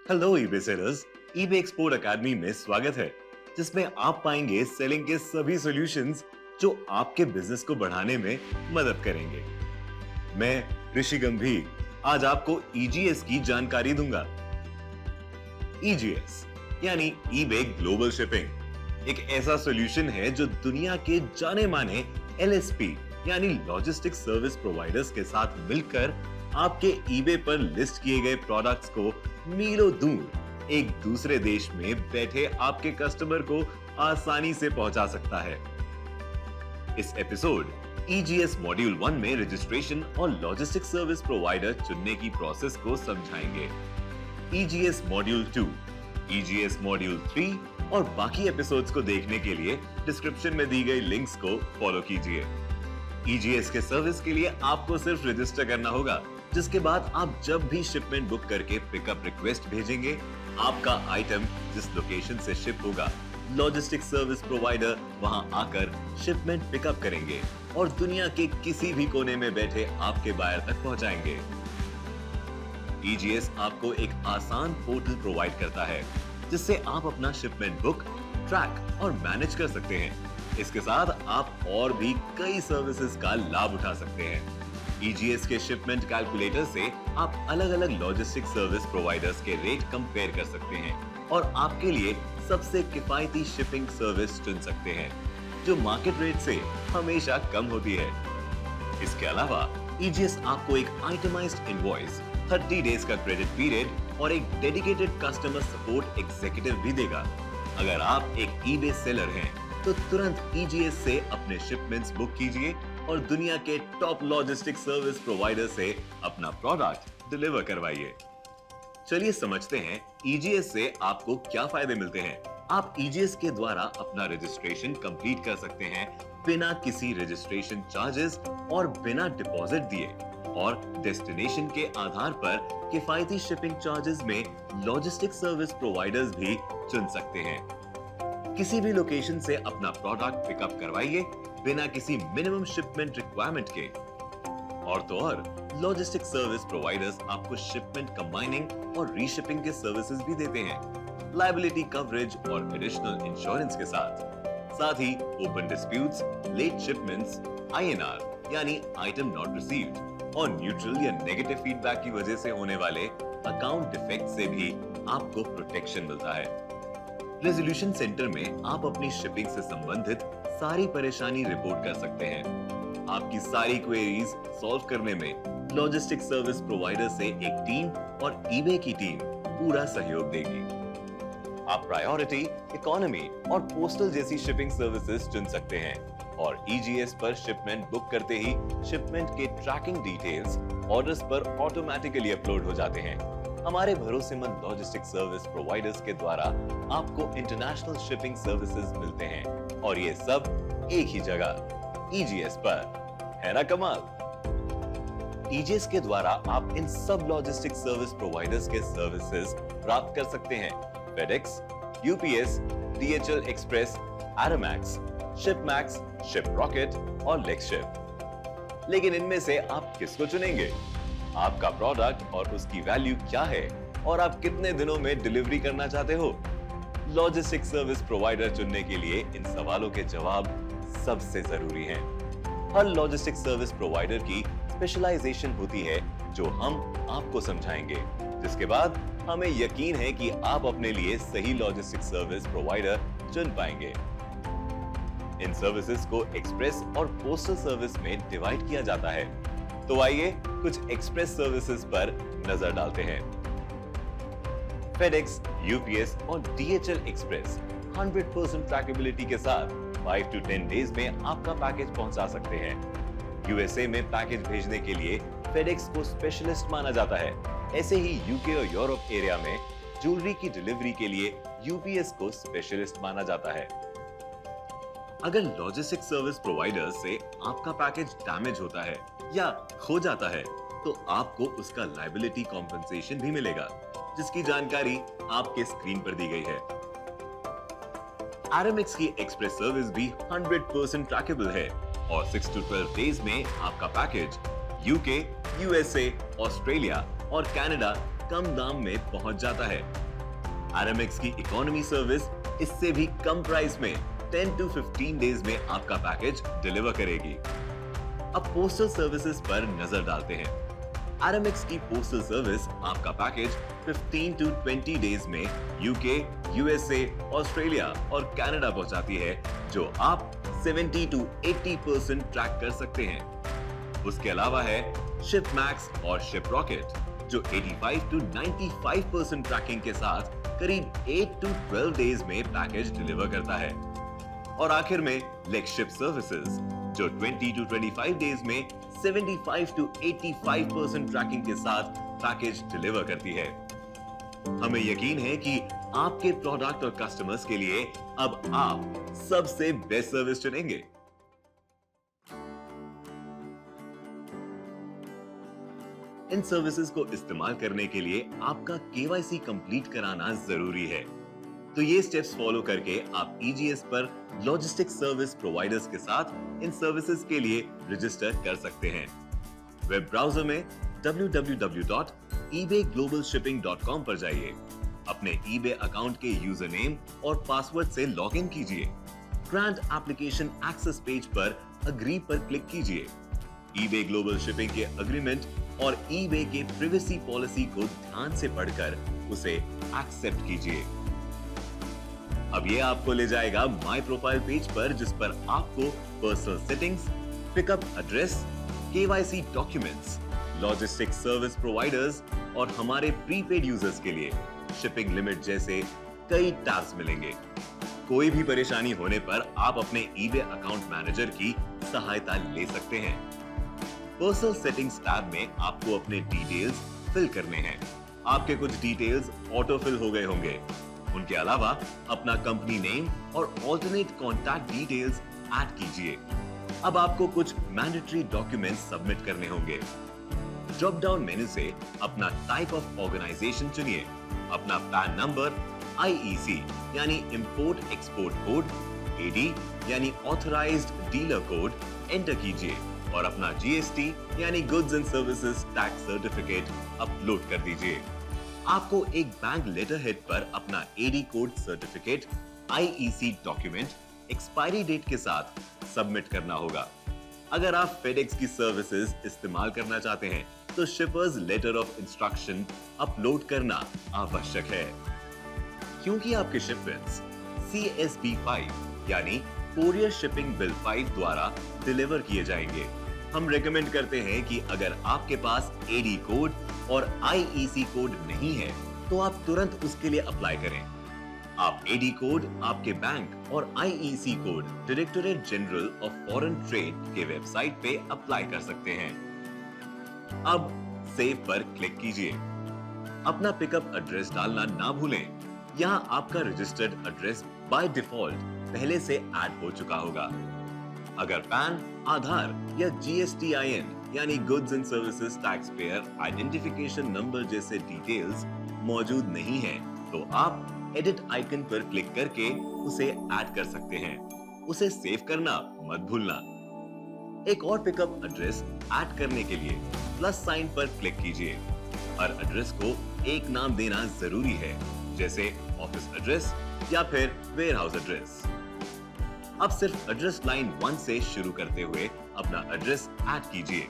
Hello eBay sellers, eBay export academy में स्वागत है, जिसमें आप पाएंगे सेलिंग के सभी सॉल्यूशंस जो आपके बिजनेस को बढ़ाने में मदद करेंगे। मैं ऋषि गंभीर आज आपको ईजीएस की जानकारी दूंगा। ईजीएस यानी ईबे ग्लोबल शिपिंग एक ऐसा सॉल्यूशन है जो दुनिया के जाने माने एलएसपी यानी लॉजिस्टिक सर्विस प्रोवाइडर्स के साथ मिलकर आपके ईबे पर लिस्ट किए गए प्रोडक्ट्स को मीलों दूर एक दूसरे देश में बैठे आपके कस्टमर को आसानी से पहुंचा सकता है। इस एपिसोड ईजीएस मॉड्यूल 1 में रजिस्ट्रेशन और लॉजिस्टिक सर्विस प्रोवाइडर चुनने की प्रोसेस को समझाएंगे। ईजीएस मॉड्यूल 2, ईजीएस मॉड्यूल 3 और बाकी एपिसोड्स को देखने के लिए डिस्क्रिप्शन में दी गई लिंक्स को फॉलो कीजिए। ईजीएस के सर्विस के लिए आपको सिर्फ रजिस्टर करना होगा, जिसके बाद आप जब भी शिपमेंट बुक करके पिकअप रिक्वेस्ट भेजेंगे, आपका आइटम जिस लोकेशन से शिप होगा, लॉजिस्टिक सर्विस प्रोवाइडर वहां आकर शिपमेंट पिकअप करेंगे और दुनिया के किसी भी कोने में बैठे आपके बायर तक पहुंचाएंगे। ईजीएस आपको एक आसान पोर्टल प्रोवाइड करता है, जिससे आप अपना शिपमेंट बुक, ट्रैक और मैनेज कर सकते हैं। इसके साथ आप और भी कई सर्विसेज का लाभ उठा सकते हैं। ईजीएस के शिपमेंट कैलकुलेटर से आप अलग-अलग लॉजिस्टिक सर्विस प्रोवाइडर्स के रेट कंपेयर कर सकते हैं और आपके लिए सबसे किफायती शिपिंग सर्विस चुन सकते हैं, जो मार्केट रेट से हमेशा कम होती है। इसके अलावा ईजीएस आपको एक आइटमाइज्ड इनवॉइस, 30 डेज का क्रेडिट पीरियड और एक डेडिकेटेड कस्टमर सपोर्ट एग्जीक्यूटिव भी देगा। अगर आप एक ईबे सेलर हैं, तो तुरंत ईजीएस से अपने शिपमेंट्स बुक कीजिए और दुनिया के टॉप लॉजिस्टिक सर्विस प्रोवाइडर से अपना प्रोडक्ट डिलीवर करवाइए। चलिए समझते हैं ईजीएस से आपको क्या फायदे मिलते हैं। आप ईजीएस के द्वारा अपना रजिस्ट्रेशन कंप्लीट कर सकते हैं बिना किसी रजिस्ट्रेशन चार्जेस और बिना डिपॉजिट दिए, और डेस्टिनेशन के आधार पर किफायती शिपिंग चार्जेस में लॉजिस्टिक सर्विस प्रोवाइडर्स भी चुन सकते हैं। किसी भी लोकेशन से अपना प्रोडक्ट पिकअप करवाइए बिना किसी मिनिमम शिपमेंट रिक्वायरमेंट के। और तो और लॉजिस्टिक सर्विस प्रोवाइडर्स आपको शिपमेंट कंबाइनिंग और रीशिपिंग के सर्विसेज भी देते हैं, लायबिलिटी कवरेज और एडिशनल इंश्योरेंस के साथ ही open disputes, late shipments, INR यानी आइटम नॉट रिसीव्ड और न्यूट्रल या नेगेटिव फीडबैक की वजह से होने वाले अकाउंट डिफेक्ट से भी आपको प्रोटेक्शन मिलता है। रेजोल्यूशन सेंटर में आप अपनी शिपिंग से संबंधित सारी परेशानी रिपोर्ट कर सकते हैं। आपकी सारी क्वेरीज सॉल्व करने में लॉजिस्टिक सर्विस प्रोवाइडर से एक टीम और ईबे की टीम पूरा सहयोग देगी। आप प्रायोरिटी, इकोनॉमी और पोस्टल जैसी शिपिंग सर्विसेज चुन सकते हैं और ईजीएस पर शिपमेंट बुक करते ही शिपमेंट के ट्रैकिंग डिटेल्स ऑर्डर्स पर ऑटोमेटिकली अपलोड हो जाते हैं। हमारे भरोसेमंद लॉजिस्टिक सर्विस प्रोवाइडर्स के द्वारा आपको इंटरनेशनल शिपिंग सर्विसेज मिलते हैं, और ये सब एक ही जगह ईजीएस पर। है ना कमाल? ईजीएस के द्वारा आप इन सब लॉजिस्टिक सर्विस प्रोवाइडर्स के सर्विसेज प्राप्त कर सकते हैं: FedEx, UPS, DHL express, Aeromax, Shipmax, Shiprocket और लेक्सशिप। लेकिन इनमें से आप किसको चुनेंगे? आपका प्रोडक्ट और उसकी वैल्यू क्या है, और आप कितने दिनों में डिलीवरी करना चाहते हो? लॉजिस्टिक सर्विस प्रोवाइडर चुनने के लिए इन सवालों के जवाब सबसे जरूरी हैं। हर लॉजिस्टिक सर्विस प्रोवाइडर की स्पेशलाइजेशन होती है, जो हम आपको समझाएंगे, जिसके बाद हमें यकीन है कि आप अपने लिए सही लॉजिस्टिक सर्विस प्रोवाइडर चुन पाएंगे। इन सर्विसेज को एक्सप्रेस और पोस्टल सर्विस में डिवाइड किया जाता है। तो आइए कुछ एक्सप्रेस सर्विसेज पर नजर डालते हैं। फेडेक्स, यूपीएस और डीएचएल एक्सप्रेस 100% ट्रैकेबिलिटी के साथ 5 to 10 डेज में आपका पैकेज पहुंचा सकते हैं। यूएसए में पैकेज भेजने के लिए फेडेक्स को स्पेशलिस्ट माना जाता है। ऐसे ही यूके और यूरोप एरिया में ज्वेलरी की डिलीवरी के लिए यूपीएस को स्पेशलिस्ट माना जाता है। अगर लॉजिस्टिक सर्विस प्रोवाइडर से आपका पैकेज डैमेज होता है या खो जाता है, तो आपको उसका लायबिलिटी कॉम्पेंसेशन भी मिलेगा, जिसकी जानकारी आपके स्क्रीन पर दी गई है। एरोमैक्स की एक्सप्रेस सर्विस भी 100% ट्रैकेबल है और 6 to 12 डेज में आपका पैकेज यूके, यूएसए, ऑस्ट्रेलिया और कनाडा कम दाम में पहुंच जाता है। Aramex की इकोनॉमी सर्विस इससे भी कम प्राइस में 10 to 15 डेज में आपका पैकेज डिलीवर करेगी। अब पोस्टल सर्विसेज पर नजर डालते हैं। Aramex की पोस्टल सर्विस आपका पैकेज 15 to 20 डेज में यूके, यूएसए, ऑस्ट्रेलिया और कनाडा पहुंचाती है, जो आप 70 to 80% ट्रैक कर सकते हैं। उसके अलावा है शिपमैक्स और शिपरॉकेट, जो 85 to 95% ट्रैकिंग के साथ करीब 8 to 12 डेज में पैकेज डिलीवर करता है। और आखिर में लेक्सशिप सर्विसेज, जो 20 to 25 डेज में 75 to 85% ट्रैकिंग के साथ पैकेज डिलीवर करती है। हमें यकीन है कि आपके प्रोडक्ट और कस्टमर्स के लिए अब आप सबसे बेस्ट सर्विस चुनेंगे। इन सर्विसेज को इस्तेमाल करने के लिए आपका केवाईसी कंप्लीट कराना जरूरी है। तो ये स्टेप्स फॉलो करके आप ईजीएस पर लॉजिस्टिक सर्विस प्रोवाइडर्स के साथ इन सर्विसेज के लिए रजिस्टर कर सकते हैं। वेब ब्राउजर में www.ebayglobalshipping.com पर जाइए। अपने eBay अकाउंट के यूजर नेम और पासवर्ड से लॉगिन कीजिए। ग्रांट एप्लीकेशन एक्सेस पेज पर अग्री पर क्लिक कीजिए। eBay ग्लोबल शिपिंग के अग्रीमेंट और eBay के प्रिवेसी पॉलिसी को ध्यान से पढ़कर उसे एक्सेप्ट कीजिए। अब ये आपको ले जाएगा माय प्रोफाइल पेज पर, जिस पर आपको personal settings, pickup address, KYC documents, logistic service providers और हमारे प्रीपेड यूजर्स के लिए शिपिंग लिमिट जैसे कई टैब्स मिलेंगे। कोई भी परेशानी होने पर आप अपने eBay अकाउंट मैनेजर की सहायता ले सकते हैं। पर्सनल सेटिंग्स टैब में आपको अपने डिटेल्स फिल करने हैं। आपके कुछ डिटेल्स ऑटो फिल हो गए होंगे। उनके अलावा अपना कंपनी नेम और ऑल्टरनेट कॉन्टैक्ट डिटेल्स ऐड कीजिए। अब आपको कुछ मैंडेटरी डॉक्यूमेंट्स सबमिट करने होंगे। ड्रॉप डाउन मेन्यू से अपना टाइप ऑफ ऑर्गेनाइजेशन चुनिए। अपना पैन नंबर, आईईसी यानी इंपोर्ट एक्सपोर्ट कोड, एडी यानी ऑथराइज्ड डीलर कोड एंटर कीजिए और अपना जीएसटी यानी goods and services tax certificate upload कर दीजिए। आपको एक बैंक लेटर हेड पर अपना AD code certificate, IEC document expiry date के साथ सबमिट करना होगा। अगर आप फेडेक्स की सर्विसेज इस्तेमाल करना चाहते हैं तो shipper's letter of instruction upload करना आवश्यक है। क्योंकि आपके शिपमेंट्स CSB 5 यानी कोरियर शिपिंग बिल 5 द्वारा डिलीवर किए जाएंगे, हम रेकमेंड करते हैं कि अगर आपके पास एडी कोड और आईईसी कोड नहीं है तो आप तुरंत उसके लिए अप्लाई करें। आप एडी कोड आपके बैंक और IEC code directorate general of foreign trade के वेबसाइट पे अप्लाई कर सकते हैं। अब सेव पर क्लिक कीजिए। अपना पिकअप एड्रेस डालना ना भूलें। यहाँ आपका रजिस्टर्ड एड्रेस बाय डिफॉल्ट पहले से ऐड हो चुका होगा। अगर पैन, आधार या GSTIN यानी goods and services tax payer identification number जैसे डिटेल्स मौजूद नहीं है तो आप एडिट आइकन पर क्लिक करके उसे ऐड कर सकते हैं। उसे सेव करना मत भूलना। एक और पिकअप एड्रेस ऐड करने के लिए प्लस साइन पर क्लिक कीजिए। हर एड्रेस को एक नाम देना जरूरी है, जैसे ऑफिस एड्रेस या फिर वेयरहाउस एड्रेस। अब सिर्फ एड्रेस लाइन 1 से शुरू करते हुए अपना एड्रेस ऐड कीजिए।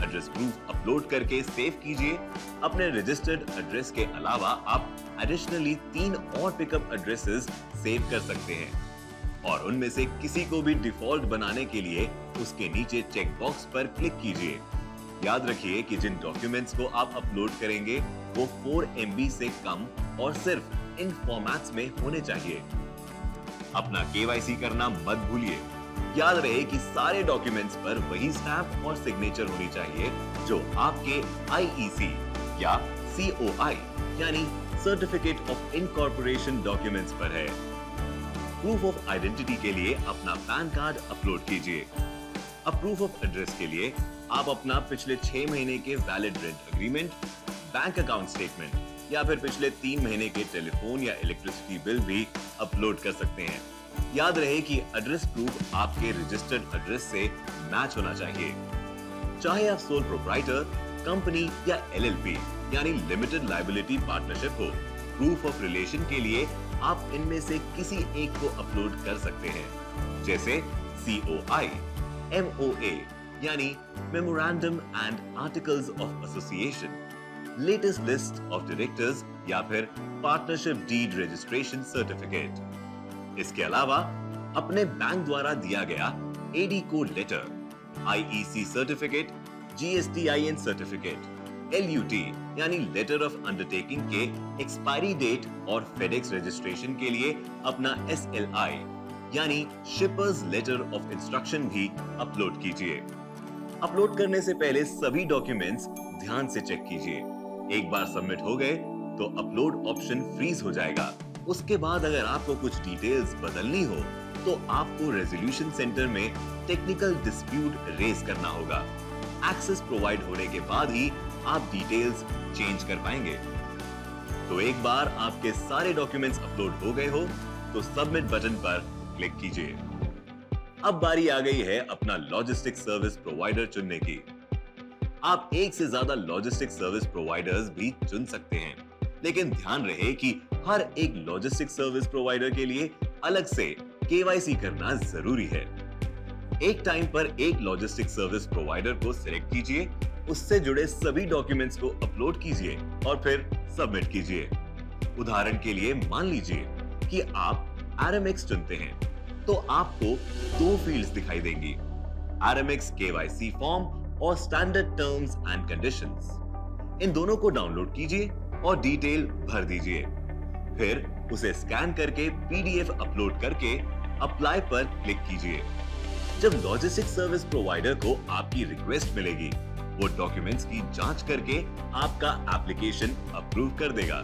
एड्रेस प्रूफ अपलोड करके सेव कीजिए। अपने रजिस्टर्ड एड्रेस के अलावा आप एडिशनली 3 और पिकअप एड्रेसेस सेव कर सकते हैं और उनमें से किसी को भी डिफॉल्ट बनाने के लिए उसके नीचे चेक बॉक्स पर क्लिक कीजिए। याद रखिए कि जिन डॉक्यूमेंट्स को आप अपलोड करेंगे वो 4 MB से कम और सिर्फ इन फॉर्मेट्स में होने चाहिए। अपना केवाईसी करना मत भूलिए। याद रहे कि सारे डॉक्यूमेंट्स पर वही स्टैम्प और सिग्नेचर होनी चाहिए जो आपके आईईसी या COI यानी सर्टिफिकेट ऑफ इनकॉर्पोरेशन डॉक्यूमेंट्स पर है। प्रूफ ऑफ आइडेंटिटी के लिए अपना पैन कार्ड अपलोड कीजिए। अब प्रूफ ऑफ एड्रेस के लिए आप अपना पिछले 6 महीने के valid rent agreement, bank account statement या फिर पिछले 3 महीने के टेलीफोन या इलेक्ट्रिसिटी बिल भी अपलोड कर सकते हैं। याद रहे कि एड्रेस प्रूफ आपके रजिस्टर्ड एड्रेस से मैच होना चाहिए। चाहे आप सोल प्रोप्राइटर, कंपनी या LLP यानी लिमिटेड लायबिलिटी पार्टनरशिप हो। प्रूफ ऑफ रिलेशन के लिए आप इनमें से किसी एक को अपलोड कर सकते हैं, जैसे COI, MOA यानी memorandum and articles of association, latest list of directors या फिर पार्टनरशिप डीड रजिस्ट्रेशन सर्टिफिकेट। इसके अलावा अपने बैंक द्वारा दिया गया AD code letter, IEC certificate, GSTIN certificate, LUT यानी लेटर ऑफ अंडरटेकिंग के एक्सपायरी डेट और फेडेक्स रजिस्ट्रेशन के लिए अपना SLI यानी शिपर्स लेटर ऑफ इंस्ट्रक्शन भी अपलोड कीजिए। अपलोड करने से पहले सभी डॉक्यूमेंट्स ध्यान से चेक कीजिए। एक बार सबमिट हो गए तो अपलोड ऑप्शन फ्रीज हो जाएगा। उसके बाद अगर आपको कुछ डिटेल्स बदलनी हो तो आपको रेजोल्यूशन सेंटर में टेक्निकल डिस्प्यूट रेज करना होगा। एक्सेस प्रोवाइड होने के बाद ही आप डिटेल्स चेंज कर पाएंगे। तो एक बार आपके सारे डॉक्यूमेंट्स अपलोड हो गए हो तो सबमिट बटन पर क्लिक कीजिए। अब बारी आ गई है अपना लॉजिस्टिक सर्विस प्रोवाइडर चुनने की। आप एक से ज्यादा लॉजिस्टिक सर्विस प्रोवाइडर्स भी चुन सकते हैं, लेकिन ध्यान रहे कि हर एक लॉजिस्टिक सर्विस प्रोवाइडर के लिए अलग से KYC करना जरूरी है। एक टाइम पर एक लॉजिस्टिक सर्विस प्रोवाइडर को सिलेक्ट कीजिए, उससे जुड़े सभी डॉक्यूमेंट्स को अपलोड कीजिए और फिर सबमिट कीजिए। उदाहरण के लिए मान लीजिए कि आप Aramex चुनते हैं, तो आपको दो फील्ड्स दिखाई देंगी, Aramex KYC फॉर्म और स्टैंडर्ड टर्म्स एंड कंडीशंस। इन दोनों को डाउनलोड कीजिए और डिटेल भर दीजिए। फिर उसे स्कैन करके PDF अपलोड करके अप्लाई पर क्लिक कीजिए। जब लॉजिस्टिक सर्विस प्रोवाइडर को आपकी रिक्वेस्ट मिलेगी, वो डॉक्यूमेंट्स की जांच करके आपका एप्लीकेशन अप्रूव कर देगा।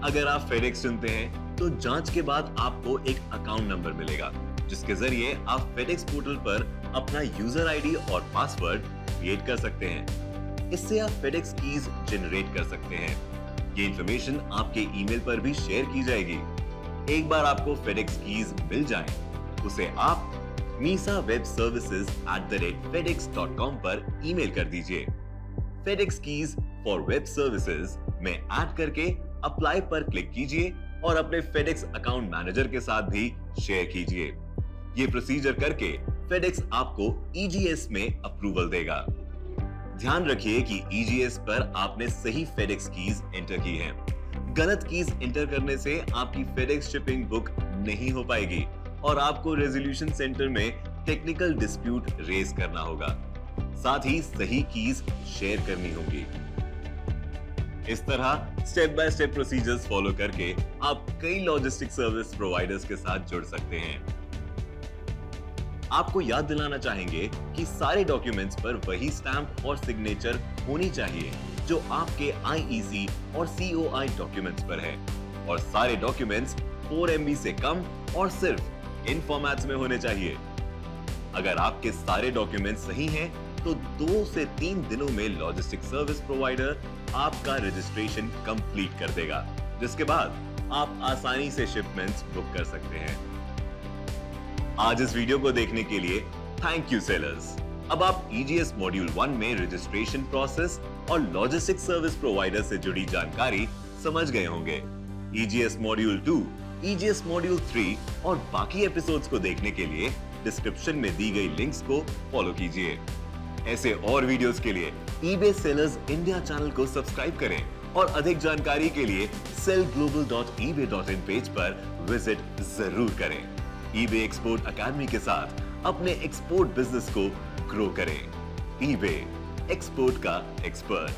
अगर आप FedEx चुनते हैं तो जांच के बाद आपको एक अकाउंट नंबर मिलेगा, जिसके जरिए आप FedEx पोर्टल पर अपना यूजर ID और पासवर्ड क्रिएट कर सकते हैं। इससे आप FedEx कीज जनरेट कर सकते हैं। ये इंफॉर्मेशन आपके ईमेल पर भी शेयर की जाएगी। एक बार आपको FedEx कीज मिल जाएं, उसे आप misawebservices@fedex.com पर ईमेल कर दीजिए। FedEx keys for web services में ऐड करके अप्लाई पर क्लिक कीजिए और अपने FedEx अकाउंट मैनेजर के साथ भी शेयर कीजिए। ये प्रोसीजर करके FedEx आपको EGS में अप्रूवल देगा। ध्यान रखिए कि EGS पर आपने सही FedEx कीज एंटर की हैं। गलत कीज एंटर करने से आपकी FedEx शिपिंग बुक नहीं हो पाएगी और आपको रेजोल्यूशन सेंटर में टेक्निकल डिस्प्यूट रेज करना होगा। साथ ही सही कीज शेयर करनी होगी। इस तरह step by step procedures follow करके आप कई लॉजिस्टिक सर्विस प्रोवाइडर्स के साथ जुड़ सकते हैं। आपको याद दिलाना चाहेंगे कि सारे डॉक्यूमेंट्स पर वही स्टैंप और सिग्नेचर होनी चाहिए जो आपके IEC और COI डॉक्यूमेंट्स पर है, और सारे डॉक्यूमेंट्स 4 MB से कम और सिर्फ इन फॉर्मेट्स में होने चाहिए। अगर आपके सारे डॉक्यूमेंट्स सही हैं, तो 2 से 3 दिनों में लॉजिस्टिक सर्विस प्रोवाइडर आपका रजिस्ट्रेशन कंप्लीट कर देगा, जिसके बाद आप आसानी से शिपमेंट्स बुक कर सकते हैं। आज इस वीडियो को देखने के लिए थैंक यू सेलर्स। अब आप EGS मॉड्यूल 1 में रजिस्ट्रेशन प्रोसेस और लॉजिस्टिक सर्विस प्रोवाइडर से जुड़ी जानकारी समझ गए होंगे। EGS मॉड्यूल 2, EGS मॉड्यूल 3 और बाकी एपिसोड्स को देखने के लिए डिस्क्रिप्शन में दी गई लिंक्स को फॉलो कीजिए। ऐसे और वीडियोस के लिए eBay सेलर्स इंडिया चैनल को सब्सक्राइब करें और अधिक जानकारी के लिए sellglobal.ebay.in पेज पर विजिट जरूर करें। eBay एक्सपोर्ट अकेडमी के साथ अपने एक्सपोर्ट बिजनेस को ग्रो करें। eBay, एक्सपोर्ट का एक्सपर्ट।